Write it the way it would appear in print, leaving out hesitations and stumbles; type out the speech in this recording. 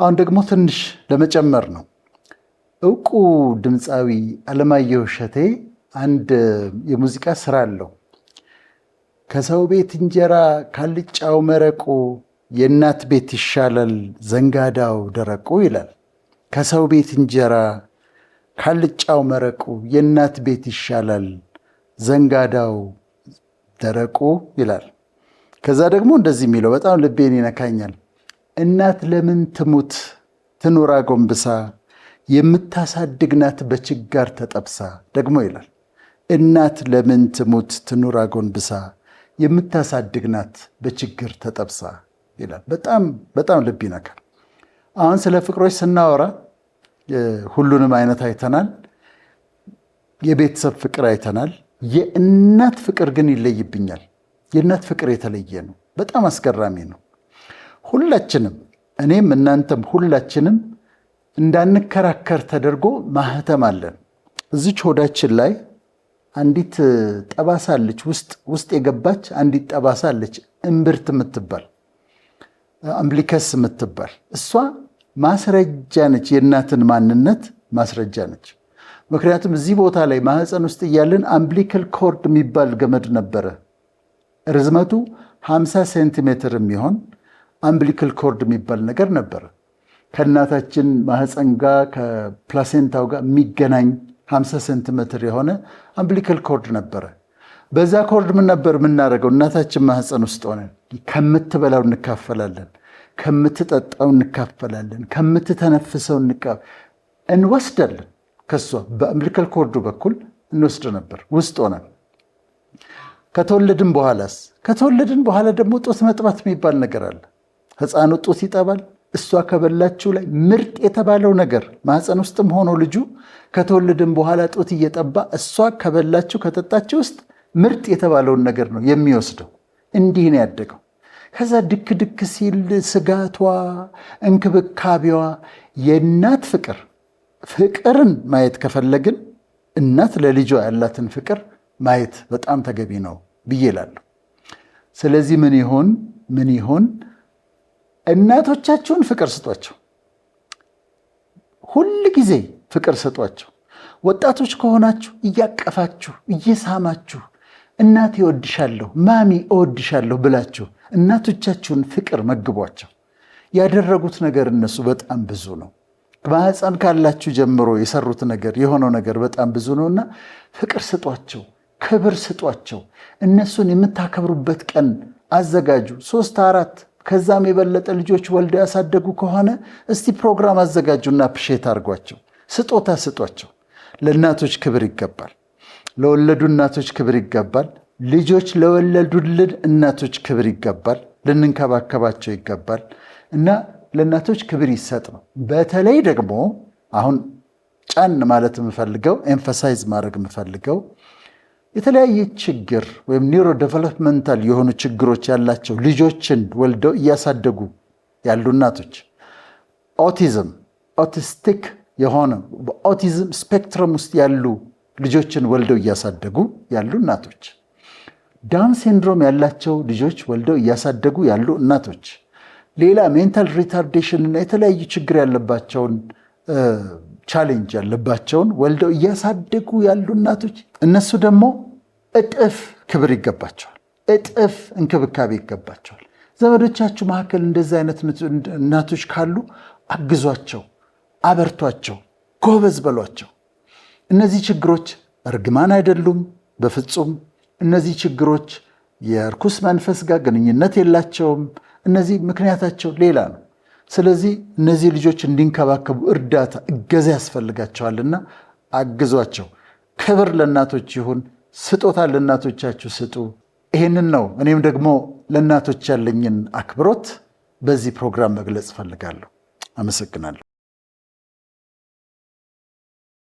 አሁን ደግሞ ትንሽ ለመጨመር ነው። እውቁ ድምፃዊ አለማየሁ እሸቴ አንድ የሙዚቃ ስራ አለው። ከሰው ቤት እንጀራ ካልጫው መረቁ የእናት ቤት ይሻላል ዘንጋዳው ደረቁ ይላል። ከሰው ቤት እንጀራ ካልጫው መረቁ የእናት ቤት ይሻላል ዘንጋዳው ደረቁ ይላል። ከዛ ደግሞ እንደዚህ የሚለው በጣም ልቤን ይነካኛል። እናት ለምን ትሙት ትኑር አጎንብሳ የምታሳድግ ናት በችጋር ተጠብሳ ደግሞ ይላል። እናት ለምን ትሙት ትኑር አጎንብሳ የምታሳድግ ናት በችግር ተጠብሳ ይላል። በጣም ልብ ይነካል። አሁን ስለ ፍቅሮች ስናወራ ሁሉንም አይነት አይተናል። የቤተሰብ ፍቅር አይተናል። የእናት ፍቅር ግን ይለይብኛል። የእናት ፍቅር የተለየ ነው። በጣም አስገራሚ ነው። ሁላችንም እኔም እናንተም ሁላችንም እንዳንከራከር ተደርጎ ማህተም አለን። እዚች ሆዳችን ላይ አንዲት ጠባሳ አለች፣ ውስጥ የገባች አንዲት ጠባሳ አለች፣ እምብርት የምትባል አምብሊከስ የምትባል እሷ ማስረጃ ነች፣ የእናትን ማንነት ማስረጃ ነች። ምክንያቱም እዚህ ቦታ ላይ ማህፀን ውስጥ እያለን አምብሊካል ኮርድ የሚባል ገመድ ነበረ። ርዝመቱ 50 ሴንቲሜትር የሚሆን አምብሊካል ኮርድ የሚባል ነገር ነበረ። ከእናታችን ማህፀን ጋር ከፕላሴንታው ጋር የሚገናኝ 50 ሴንቲሜትር የሆነ አምብሊካል ኮርድ ነበረ። በዛ ኮርድ ምን ነበር የምናደርገው? እናታችን ማህፀን ውስጥ ሆነን ከምትበላው እንካፈላለን፣ ከምትጠጣው እንካፈላለን፣ ከምትተነፍሰው እንወስዳለን። ከሷ በአምብሊካል ኮርዱ በኩል እንወስድ ነበር ውስጥ ሆነን። ከተወለድን በኋላ ደግሞ ጡት መጥባት የሚባል ነገር አለ። ህፃኑ ጡት ይጠባል። እሷ ከበላችሁ ላይ ምርጥ የተባለው ነገር ማህፀን ውስጥም ሆኖ ልጁ ከተወለድን በኋላ ጡት እየጠባ እሷ ከበላችሁ ከጠጣችሁ ውስጥ ምርጥ የተባለውን ነገር ነው የሚወስደው። እንዲህ ነው ያደገው። ከዛ ድክ ሲል ስጋቷ፣ እንክብካቤዋ፣ የእናት ፍቅርን ማየት ከፈለግን እናት ለልጇ ያላትን ፍቅር ማየት በጣም ተገቢ ነው ብዬ እላለሁ። ስለዚህ ምን ይሆን እናቶቻችሁን ፍቅር ስጧቸው። ሁል ጊዜ ፍቅር ስጧቸው። ወጣቶች ከሆናችሁ እያቀፋችሁ እየሳማችሁ እናቴ እወድሻለሁ፣ ማሚ እወድሻለሁ ብላችሁ እናቶቻችሁን ፍቅር መግቧቸው። ያደረጉት ነገር እነሱ በጣም ብዙ ነው። ማህፀን ካላችሁ ጀምሮ የሰሩት ነገር የሆነው ነገር በጣም ብዙ ነውና ፍቅር ስጧቸው፣ ክብር ስጧቸው። እነሱን የምታከብሩበት ቀን አዘጋጁ። 3 4 ከዛም የበለጠ ልጆች ወልደው ያሳደጉ ከሆነ እስቲ ፕሮግራም አዘጋጁና አፕሪሼት አድርጓቸው፣ ስጦታ ስጧቸው። ለእናቶች ክብር ይገባል። ለወለዱ እናቶች ክብር ይገባል። ልጆች ለወለዱልን እናቶች ክብር ይገባል። ልንንከባከባቸው ይገባል እና ለእናቶች ክብር ይሰጥ ነው። በተለይ ደግሞ አሁን ጫን ማለት የምፈልገው ኤምፋሳይዝ ማድረግ የምፈልገው የተለያየ ችግር ወይም ኒውሮ ዴቨሎፕመንታል የሆኑ ችግሮች ያላቸው ልጆችን ወልደው እያሳደጉ ያሉ እናቶች፣ ኦቲስቲክ የሆነ በኦቲዝም ስፔክትረም ውስጥ ያሉ ልጆችን ወልደው እያሳደጉ ያሉ እናቶች፣ ዳውን ሲንድሮም ያላቸው ልጆች ወልደው እያሳደጉ ያሉ እናቶች፣ ሌላ ሜንታል ሪታርዴሽን እና የተለያዩ ችግር ያለባቸውን ቻሌንጅ ያለባቸውን ወልደው እያሳደጉ ያሉ እናቶች፣ እነሱ ደግሞ እጥፍ ክብር ይገባቸዋል፣ እጥፍ እንክብካቤ ይገባቸዋል። ዘመዶቻችሁ መካከል እንደዚህ አይነት እናቶች ካሉ አግዟቸው፣ አበርቷቸው፣ ጎበዝ በሏቸው። እነዚህ ችግሮች እርግማን አይደሉም በፍጹም። እነዚህ ችግሮች የርኩስ መንፈስ ጋር ግንኙነት የላቸውም። እነዚህ ምክንያታቸው ሌላ ነው። ስለዚህ እነዚህ ልጆች እንዲንከባከቡ እርዳታ፣ እገዛ ያስፈልጋቸዋልና አግዟቸው። ክብር ለእናቶች ይሁን። ስጦታ ለእናቶቻችሁ ስጡ። ይህንን ነው እኔም ደግሞ ለእናቶች ያለኝን አክብሮት በዚህ ፕሮግራም መግለጽ እፈልጋለሁ። አመሰግናለሁ።